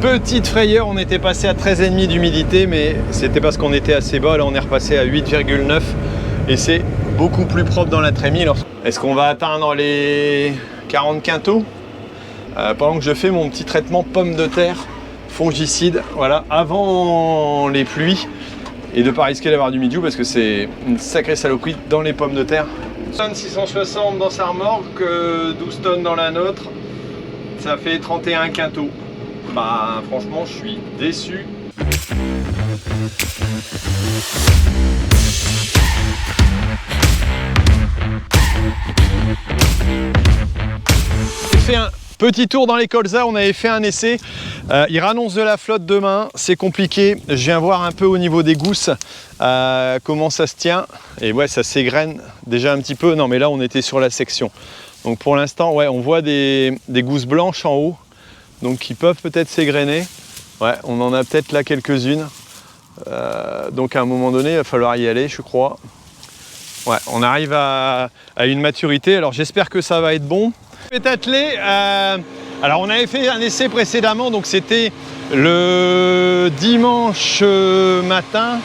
petite frayeur, on était passé à 13,5 d'humidité, mais c'était parce qu'on était assez bas. Là on est repassé à 8,9 et c'est beaucoup plus propre dans la trémie. Est-ce qu'on va atteindre les 40 quintaux pendant que je fais mon petit traitement pomme de terre fongicide, voilà, avant les pluies, et de ne pas risquer d'avoir du mildiou parce que c'est une sacrée saloperie dans les pommes de terre. 660 dans sa remorque, 12 tonnes dans la nôtre, ça fait 31 quintaux. Bah franchement je suis déçu. J'ai fait un petit tour dans les colzas, on avait fait un essai. Il rannonce de la flotte demain, c'est compliqué. Je viens voir un peu au niveau des gousses comment ça se tient. Et ouais, ça s'égrène déjà un petit peu. Non mais là on était sur la section. Donc pour l'instant, ouais, on voit des gousses blanches en haut. Donc qui peuvent peut-être s'égrener. Ouais, on en a peut-être là quelques-unes. Donc à un moment donné, il va falloir y aller, je crois. Ouais, on arrive à une maturité. Alors j'espère que ça va être bon. Attelé, alors on avait fait un essai précédemment, donc c'était le dimanche matin.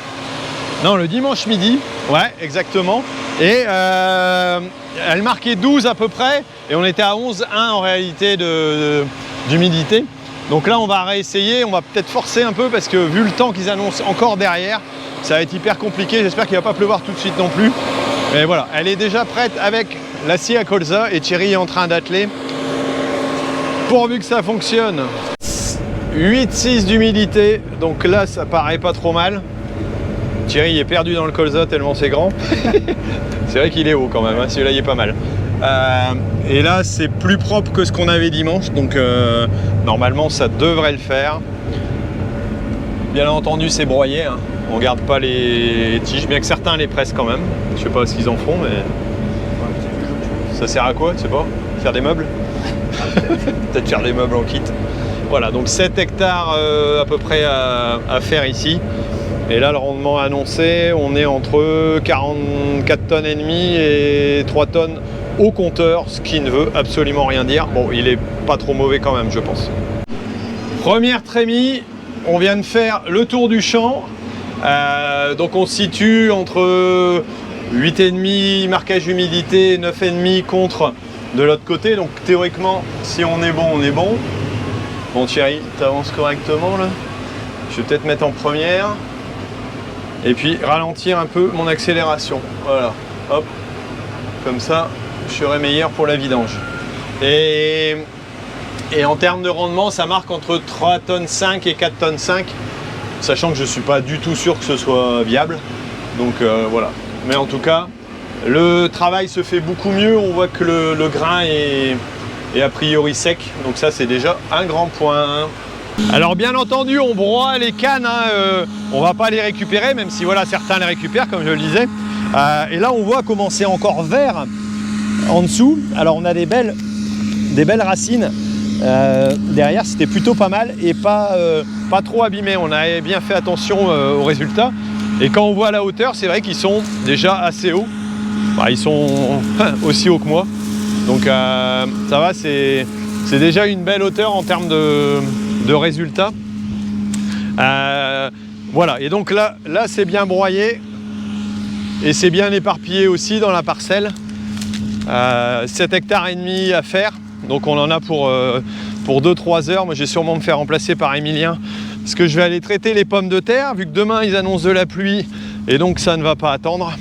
Non, le dimanche midi. Ouais, exactement. Et elle marquait 12 à peu près. Et on était à 11,1 en réalité d'humidité. Donc là on va réessayer, on va peut-être forcer un peu parce que vu le temps qu'ils annoncent encore derrière, ça va être hyper compliqué. J'espère qu'il ne va pas pleuvoir tout de suite non plus. Mais voilà, elle est déjà prête avec la scie à colza et Thierry est en train d'atteler. Pourvu que ça fonctionne. 8,6 d'humidité, donc là ça paraît pas trop mal. Thierry est perdu dans le colza tellement c'est grand. C'est vrai qu'il est haut quand même, hein. Celui-là il est pas mal. Et là c'est plus propre que ce qu'on avait dimanche, donc normalement ça devrait le faire. Bien entendu c'est broyé, hein. On garde pas les tiges, bien que certains les pressent quand même. Je sais pas ce qu'ils en font, mais ça sert à quoi, tu sais pas? Faire des meubles? Peut-être faire des meubles en kit. Voilà, donc 7 hectares à peu près à faire ici. Et là le rendement annoncé, on est entre 44 tonnes et demie et 3 tonnes au compteur, ce qui ne veut absolument rien dire. Bon, il est pas trop mauvais quand même, je pense. Première trémie, on vient de faire le tour du champ. Donc on se situe entre 8,5 marquage humidité, 9,5 contre de l'autre côté. Donc théoriquement, si on est bon, on est bon. Bon Thierry, t'avances correctement là. Je vais peut-être mettre en première. Et puis ralentir un peu mon accélération. Voilà, hop, comme ça, je serai meilleur pour la vidange. Et en termes de rendement, ça marque entre 3,5 tonnes et 4,5 tonnes, sachant que je ne suis pas du tout sûr que ce soit viable. Donc voilà. Mais en tout cas, le travail se fait beaucoup mieux. On voit que le grain est a priori sec. Donc ça, c'est déjà un grand point. Alors bien entendu, on broie les cannes, hein, on va pas les récupérer, même si voilà, certains les récupèrent, comme je le disais. Et là, on voit comment c'est encore vert en dessous. Alors on a des belles racines. Derrière, c'était plutôt pas mal et pas trop abîmé. On avait bien fait attention aux résultats. Et quand on voit la hauteur, c'est vrai qu'ils sont déjà assez hauts. Bah, ils sont aussi hauts que moi. Donc ça va, c'est déjà une belle hauteur en termes de résultats. Voilà, et donc là c'est bien broyé et c'est bien éparpillé aussi dans la parcelle. 7 hectares et demi à faire, donc on en a pour 2-3 heures. Moi je vais sûrement me faire remplacer par Emilien parce que je vais aller traiter les pommes de terre vu que demain ils annoncent de la pluie et donc ça ne va pas attendre.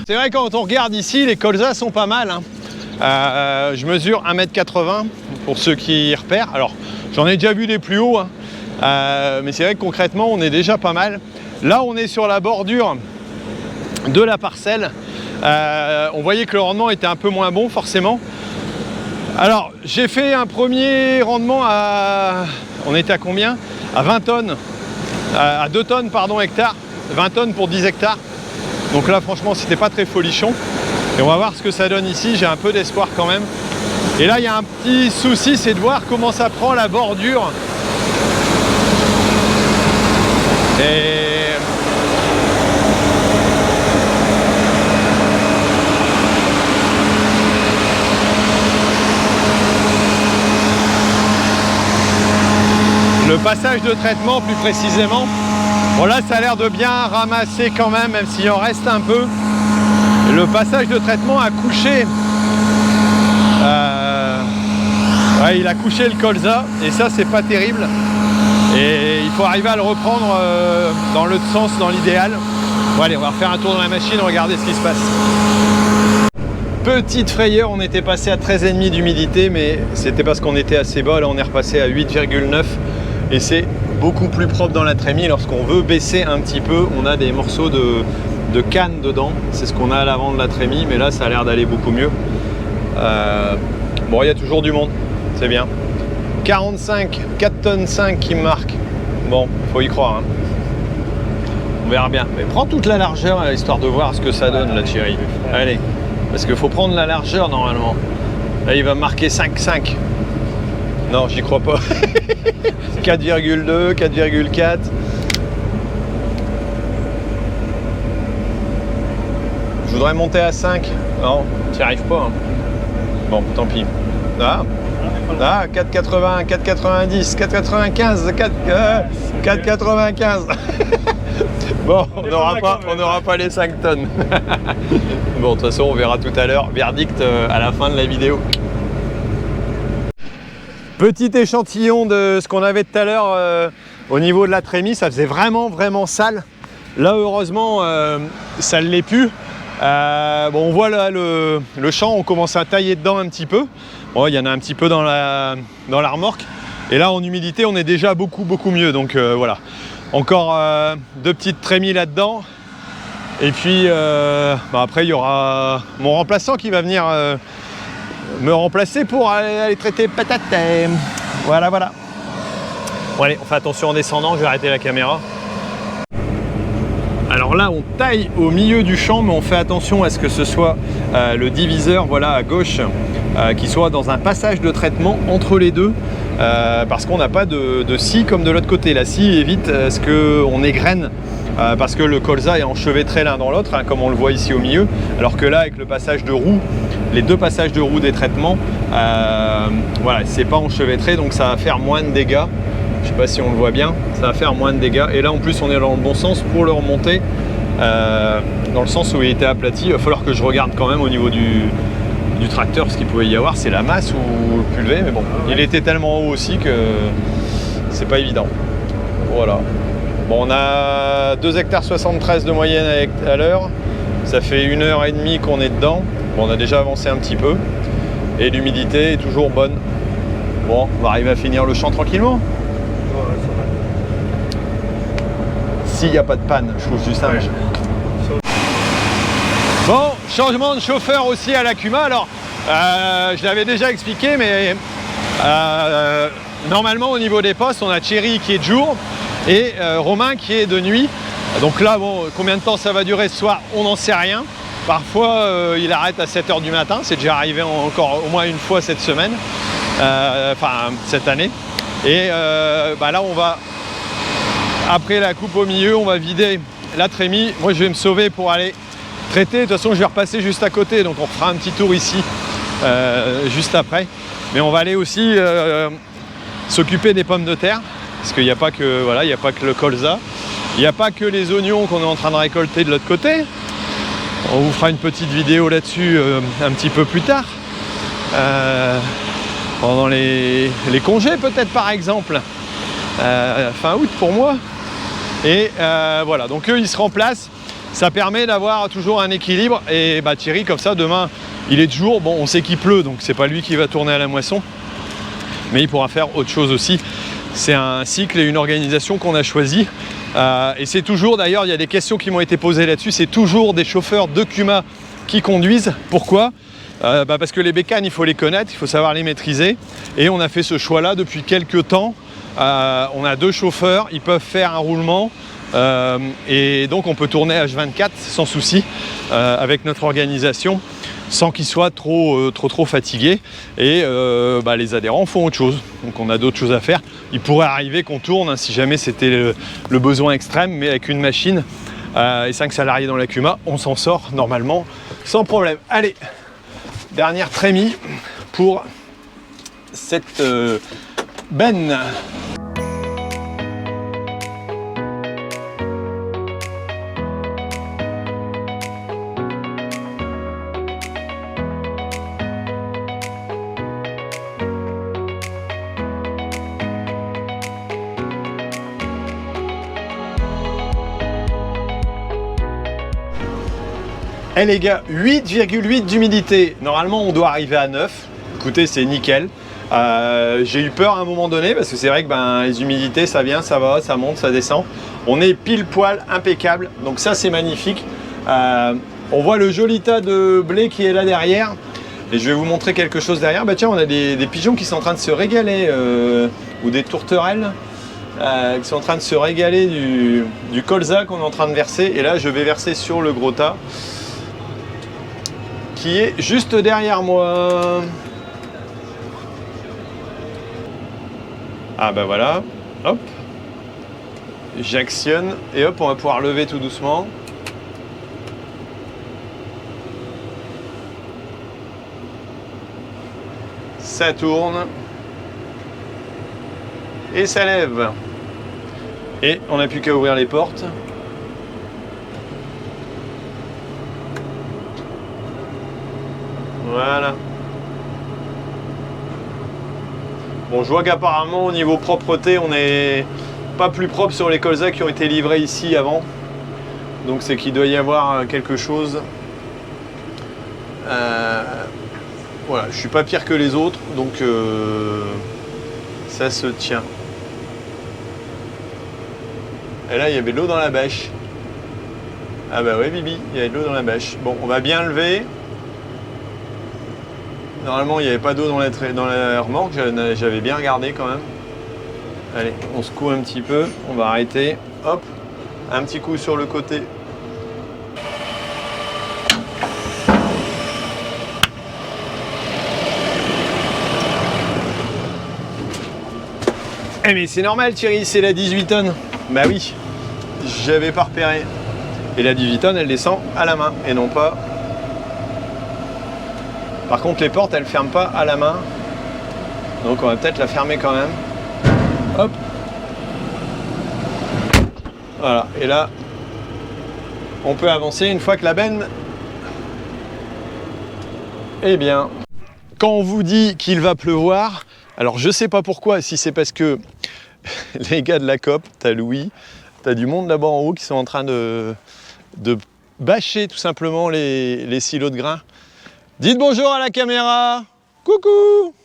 C'est vrai, quand on regarde ici, les colzas sont pas mal, hein. Je mesure 1,80 m pour ceux qui repèrent. Alors j'en ai déjà vu des plus hauts, hein. Mais c'est vrai que concrètement on est déjà pas mal. Là on est sur la bordure de la parcelle. On voyait que le rendement était un peu moins bon forcément. Alors j'ai fait un premier rendement à... On était à combien? À 20 tonnes. À 2 tonnes pardon hectare. 20 tonnes pour 10 hectares. Donc là franchement c'était pas très folichon. Et on va voir ce que ça donne ici. J'ai un peu d'espoir quand même. Et là il y a un petit souci, c'est de voir comment ça prend la bordure. Et... le passage de traitement plus précisément. Bon là ça a l'air de bien ramasser quand même s'il en reste un peu. Le passage de traitement a couché. Ouais, il a couché le colza et ça c'est pas terrible. Et il faut arriver à le reprendre dans l'autre sens, dans l'idéal. Bon allez, on va refaire un tour dans la machine, regarder ce qui se passe. Petite frayeur, on était passé à 13,5 d'humidité, mais c'était parce qu'on était assez bas. Là on est repassé à 8,9 et c'est beaucoup plus propre dans la trémie. Lorsqu'on veut baisser un petit peu, on a des morceaux de canne dedans. C'est ce qu'on a à l'avant de la trémie, mais là ça a l'air d'aller beaucoup mieux. Bon, il y a toujours du monde, c'est bien. 45, 4 tonnes 5 qui me marque. Bon, faut y croire. Hein. On verra bien. Mais prends toute la largeur, histoire de voir ce que ça donne, là, Thierry. Allez. Parce qu'il faut prendre la largeur normalement. Là il va marquer 5,5. Non, j'y crois pas. 4,2, 4,4. Je voudrais monter à 5. Non, t'y arrives pas. Hein. Bon, tant pis. Ah, 4,80, 4,90, 4,95, 4,95. Bon, on n'aura pas les 5 tonnes. Bon, de toute façon, on verra tout à l'heure. Verdict à la fin de la vidéo. Petit échantillon de ce qu'on avait tout à l'heure au niveau de la trémie. Ça faisait vraiment sale. Là, heureusement, ça ne l'est plus. Bon, on voit là le champ, on commence à tailler dedans un petit peu. Bon, il y en a un petit peu dans la remorque. Et là, en humidité, on est déjà beaucoup mieux. Donc voilà. Encore 2 petites trémies là-dedans. Et puis après, il y aura mon remplaçant qui va venir me remplacer pour aller traiter patates. Voilà. Bon allez, on fait attention en descendant, je vais arrêter la caméra. Alors là, on taille au milieu du champ, mais on fait attention à ce que ce soit le diviseur, voilà, à gauche, qui soit dans un passage de traitement entre les deux. Parce qu'on n'a pas de scie comme de l'autre côté. La scie évite ce qu'on égrène parce que le colza est enchevêtré l'un dans l'autre, hein, comme on le voit ici au milieu. Alors que là, avec le passage de roue, les deux passages de roue des traitements, voilà, c'est pas enchevêtré, donc ça va faire moins de dégâts. Je sais pas si on le voit bien, ça va faire moins de dégâts. Et là, en plus, on est dans le bon sens pour le remonter, dans le sens où il était aplati. Il va falloir que je regarde quand même au niveau du tracteur ce qu'il pouvait y avoir, c'est la masse ou le pulvé, mais bon, il était tellement haut aussi que c'est pas évident. Voilà. Bon, on a 2,73 hectares de moyenne à l'heure, ça fait 1h30 qu'on est dedans. Bon, on a déjà avancé un petit peu et l'humidité est toujours bonne. Bon, on va arriver à finir le champ tranquillement. S'il n'y a pas de panne, je trouve du singe. Bon, changement de chauffeur aussi à l'Akuma. Alors, je l'avais déjà expliqué, mais normalement au niveau des postes, on a Thierry qui est de jour et Romain qui est de nuit. Donc là, bon, combien de temps ça va durer ce soir, on n'en sait rien. Parfois, il arrête à 7 h du matin. C'est déjà arrivé encore au moins une fois cette semaine, enfin cette année. Et là, on va, après la coupe au milieu, on va vider la trémie. Moi, je vais me sauver pour aller traiter. De toute façon, je vais repasser juste à côté, donc on fera un petit tour ici juste après. Mais on va aller aussi s'occuper des pommes de terre, parce qu'il n'y a pas que voilà, il n'y a pas que le colza, il n'y a pas que les oignons qu'on est en train de récolter de l'autre côté. On vous fera une petite vidéo là-dessus un petit peu plus tard, pendant les congés peut-être par exemple, fin août pour moi. Et voilà, donc eux ils se remplacent. Ça permet d'avoir toujours un équilibre. Et Thierry, comme ça, demain, il est de jour. Bon, on sait qu'il pleut, donc c'est pas lui qui va tourner à la moisson. Mais il pourra faire autre chose aussi. C'est un cycle et une organisation qu'on a choisi. Et c'est toujours, d'ailleurs, il y a des questions qui m'ont été posées là-dessus. C'est toujours des chauffeurs de Kuma qui conduisent. Pourquoi ? Parce que les bécanes, il faut les connaître, il faut savoir les maîtriser. Et on a fait ce choix-là depuis quelques temps. On a 2 chauffeurs, ils peuvent faire un roulement. Et donc on peut tourner H24 sans souci avec notre organisation sans qu'ils soient trop fatigués. Et les adhérents font autre chose, donc on a d'autres choses à faire. Il pourrait arriver qu'on tourne hein, si jamais c'était le besoin extrême, mais avec une machine et 5 salariés dans l'Akuma, on s'en sort normalement sans problème. Allez, dernière trémie pour cette benne. Eh les gars, 8,8 d'humidité. Normalement, on doit arriver à 9. Écoutez, c'est nickel. J'ai eu peur à un moment donné parce que c'est vrai que les humidités, ça vient, ça va, ça monte, ça descend. On est pile poil impeccable. Donc ça, c'est magnifique. On voit le joli tas de blé qui est là derrière. Et je vais vous montrer quelque chose derrière. Bah tiens, on a des pigeons qui sont en train de se régaler, ou des tourterelles qui sont en train de se régaler du colza qu'on est en train de verser. Et là, je vais verser sur le gros tas qui est juste derrière moi. Ah bah voilà, hop, j'actionne et hop, on va pouvoir lever tout doucement. Ça tourne et ça lève. Et on n'a plus qu'à ouvrir les portes. Voilà. Bon, je vois qu'apparemment au niveau propreté, on n'est pas plus propre sur les colzas qui ont été livrés ici avant. Donc c'est qu'il doit y avoir quelque chose. Voilà, je suis pas pire que les autres, donc ça se tient. Et là, il y avait de l'eau dans la bêche. Ah bah ouais, Bibi, il y avait de l'eau dans la bêche. Bon, on va bien lever. Normalement, il n'y avait pas d'eau dans la remorque, j'avais bien regardé quand même. Allez, on secoue un petit peu, on va arrêter. Hop, un petit coup sur le côté. Eh mais c'est normal Thierry, c'est la 18 tonnes. Bah oui, j'avais pas repéré. Et la 18 tonnes, elle descend à la main et non pas... Par contre, les portes, elles ne ferment pas à la main. Donc, on va peut-être la fermer quand même. Hop. Voilà. Et là, on peut avancer une fois que la benne est bien. Quand on vous dit qu'il va pleuvoir, alors je ne sais pas pourquoi, si c'est parce que les gars de la COP, t'as Louis, t'as du monde là-bas en haut qui sont en train de bâcher tout simplement les silos de grains. Dites bonjour à la caméra. Coucou.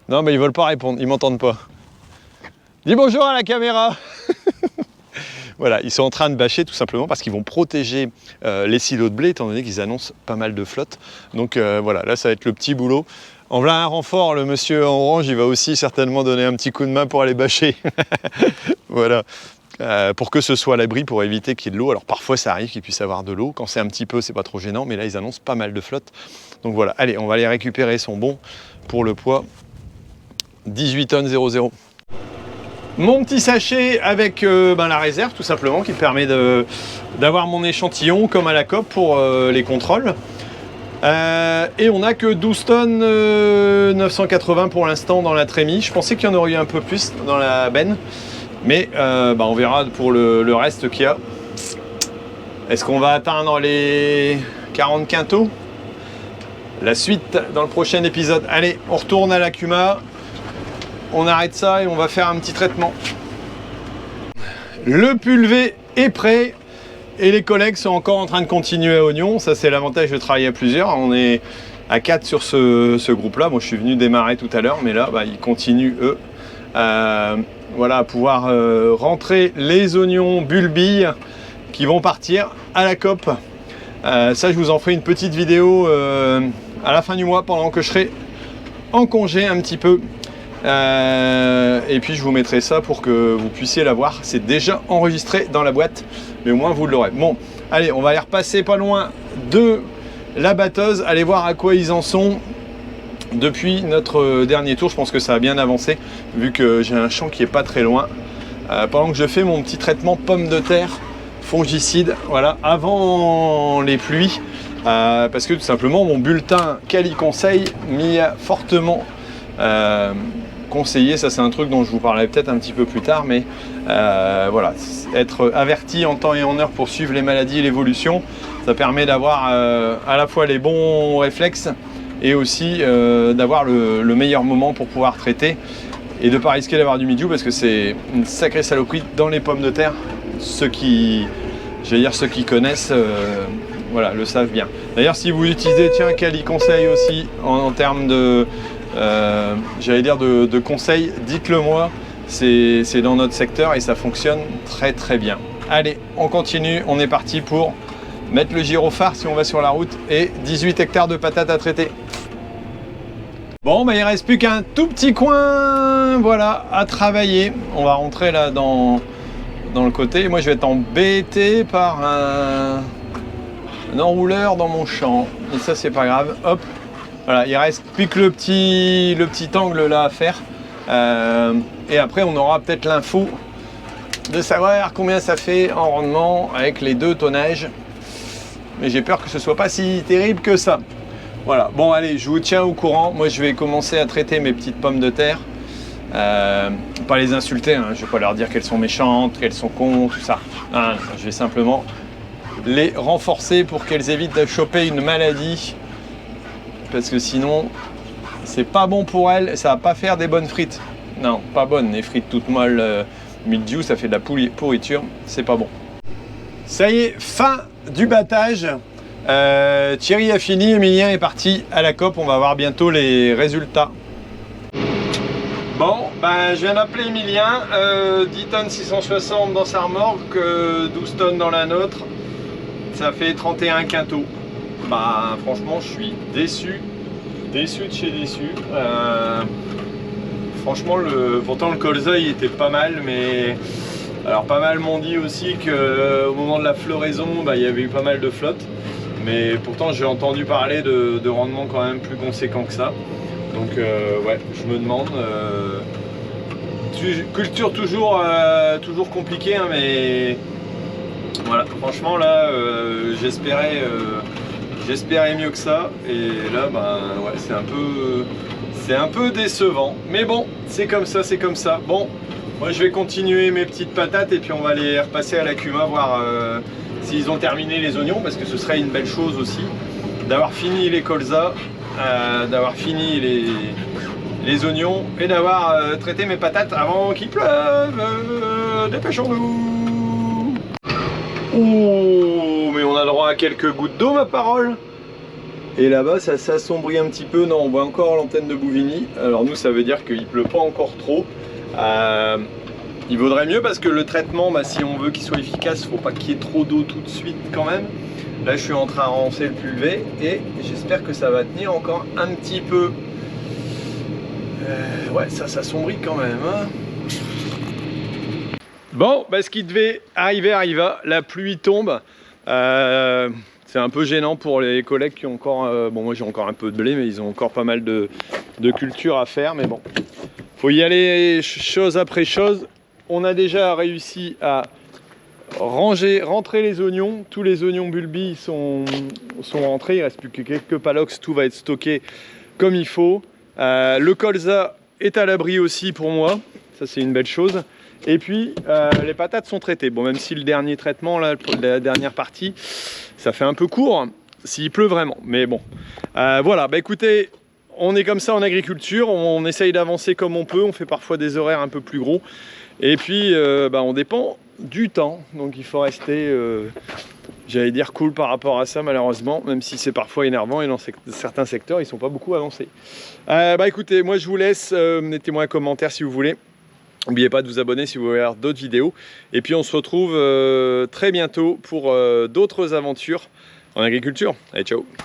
Non mais ils veulent pas répondre, ils m'entendent pas. Dis bonjour à la caméra. Voilà, ils sont en train de bâcher tout simplement parce qu'ils vont protéger les silos de blé étant donné qu'ils annoncent pas mal de flotte. Donc voilà, là ça va être le petit boulot. En voilà un renfort, le monsieur en orange, il va aussi certainement donner un petit coup de main pour aller bâcher. Voilà. Pour que ce soit à l'abri, pour éviter qu'il y ait de l'eau. Alors parfois ça arrive qu'il puisse y avoir de l'eau, quand c'est un petit peu c'est pas trop gênant, mais là ils annoncent pas mal de flotte. Donc voilà, allez, on va aller récupérer, ils sont bons pour le poids. 18 tonnes 00. Mon petit sachet avec la réserve tout simplement qui permet d'avoir mon échantillon comme à la COP pour les contrôles. Et on n'a que 12 tonnes 980 pour l'instant dans la trémie. Je pensais qu'il y en aurait eu un peu plus dans la benne. Mais on verra pour le reste qu'il y a. Est-ce qu'on va atteindre les 40 quintaux? La suite dans le prochain épisode. Allez, on retourne à l'Acuma. On arrête ça et on va faire un petit traitement. Le pulvé est prêt. Et les collègues sont encore en train de continuer à oignon. Ça, c'est l'avantage de travailler à plusieurs. On est à 4 sur ce groupe-là. Moi, je suis venu démarrer tout à l'heure. Mais là, ils continuent, eux. Voilà, à pouvoir rentrer les oignons bulbilles qui vont partir à la COP. Ça, je vous en ferai une petite vidéo à la fin du mois pendant que je serai en congé un petit peu. Et puis, je vous mettrai ça pour que vous puissiez la voir. C'est déjà enregistré dans la boîte, mais au moins, vous l'aurez. Bon, allez, on va aller repasser pas loin de la batteuse. Allez voir à quoi ils en sont. Depuis notre dernier tour, je pense que ça a bien avancé, vu que j'ai un champ qui est pas très loin. Pendant que je fais mon petit traitement pommes de terre, fongicide, voilà, avant les pluies, parce que tout simplement mon bulletin Quali Conseil m'y a fortement conseillé. Ça, c'est un truc dont je vous parlerai peut-être un petit peu plus tard, mais voilà, être averti en temps et en heure pour suivre les maladies et l'évolution, ça permet d'avoir à la fois les bons réflexes et aussi d'avoir le meilleur moment pour pouvoir traiter et de ne pas risquer d'avoir du mildiou parce que c'est une sacrée saloperie dans les pommes de terre. Ceux qui connaissent voilà, le savent bien. D'ailleurs, si vous utilisez, tiens, Kali conseil aussi en termes de, j'allais dire de conseils, dites-le moi. C'est dans notre secteur et ça fonctionne très très bien. Allez, on continue, on est parti pour mettre le gyrophare si on va sur la route et 18 hectares de patates à traiter. Bon, bah, il ne reste plus qu'un tout petit coin, voilà, à travailler. On va rentrer là dans le côté. Moi, je vais être embêté par un enrouleur dans mon champ. Et ça, c'est pas grave. Hop, voilà, il reste plus que le petit angle là à faire. Et après, on aura peut-être l'info de savoir combien ça fait en rendement avec les 2 tonnages. Mais j'ai peur que ce soit pas si terrible que ça. Voilà, bon allez, je vous tiens au courant. Moi je vais commencer à traiter mes petites pommes de terre. Pas les insulter, hein. Je vais pas leur dire qu'elles sont méchantes, qu'elles sont cons, tout ça. Non, je vais simplement les renforcer pour qu'elles évitent de choper une maladie. Parce que sinon, c'est pas bon pour elles, ça va pas faire des bonnes frites. Non, pas bonnes, les frites toutes molles, mildiou, ça fait de la pourriture, c'est pas bon. Ça y est, fin du battage. Thierry a fini, Emilien est parti à la COP, on va voir bientôt les résultats. Bon, ben, je viens d'appeler Emilien, 10 tonnes 660 dans sa remorque, 12 tonnes dans la nôtre, ça fait 31 quintaux. Bah franchement je suis déçu de chez déçu. Franchement, pourtant le colza il était pas mal, mais alors pas mal m'ont dit aussi qu'au moment de la floraison, bah, il y avait eu pas mal de flotte. Mais pourtant j'ai entendu parler de rendements quand même plus conséquents que ça. Donc ouais, je me demande. Culture toujours compliquée, hein, mais voilà, franchement là j'espérais mieux que ça. Et là ben ouais, c'est un peu décevant. Mais bon, c'est comme ça, c'est comme ça. Bon, moi je vais continuer mes petites patates et puis on va les repasser à la Cuma voir s'ils ont terminé les oignons, parce que ce serait une belle chose aussi d'avoir fini les colzas, d'avoir fini les oignons et d'avoir traité mes patates avant qu'il pleuve. Dépêchons-nous. Oh, mais on a le droit à quelques gouttes d'eau, ma parole. Et là-bas, ça s'assombrit un petit peu. Non, on voit encore l'antenne de Bouvigny. Alors nous, ça veut dire qu'il pleut pas encore trop. Il vaudrait mieux parce que le traitement, bah, si on veut qu'il soit efficace, il ne faut pas qu'il y ait trop d'eau tout de suite quand même. Là, je suis en train de rincer le pulvé et j'espère que ça va tenir encore un petit peu. Ouais, ça s'assombrit quand même. Hein. Bon, bah, ce qui devait arriver arriva. La pluie tombe. C'est un peu gênant pour les collègues qui ont encore... bon, moi j'ai encore un peu de blé, mais ils ont encore pas mal de culture à faire. Mais bon, faut y aller chose après chose. On a déjà réussi à rentrer les oignons. Tous les oignons bulbi sont rentrés. Il ne reste plus que quelques palox. Tout va être stocké comme il faut. Le colza est à l'abri aussi pour moi. Ça, c'est une belle chose. Et puis, les patates sont traitées. Bon, même si le dernier traitement, là, la dernière partie, ça fait un peu court, s'il pleut vraiment. Mais bon, voilà. Bah écoutez, on est comme ça en agriculture. On essaye d'avancer comme on peut. On fait parfois des horaires un peu plus gros. Et puis, bah, on dépend du temps. Donc, il faut rester, j'allais dire, cool par rapport à ça, malheureusement. Même si c'est parfois énervant. Et dans certains secteurs, ils ne sont pas beaucoup avancés. Bah écoutez, moi, je vous laisse. Mettez-moi un commentaire si vous voulez. N'oubliez pas de vous abonner si vous voulez voir d'autres vidéos. Et puis on se retrouve très bientôt pour d'autres aventures en agriculture. Allez, ciao!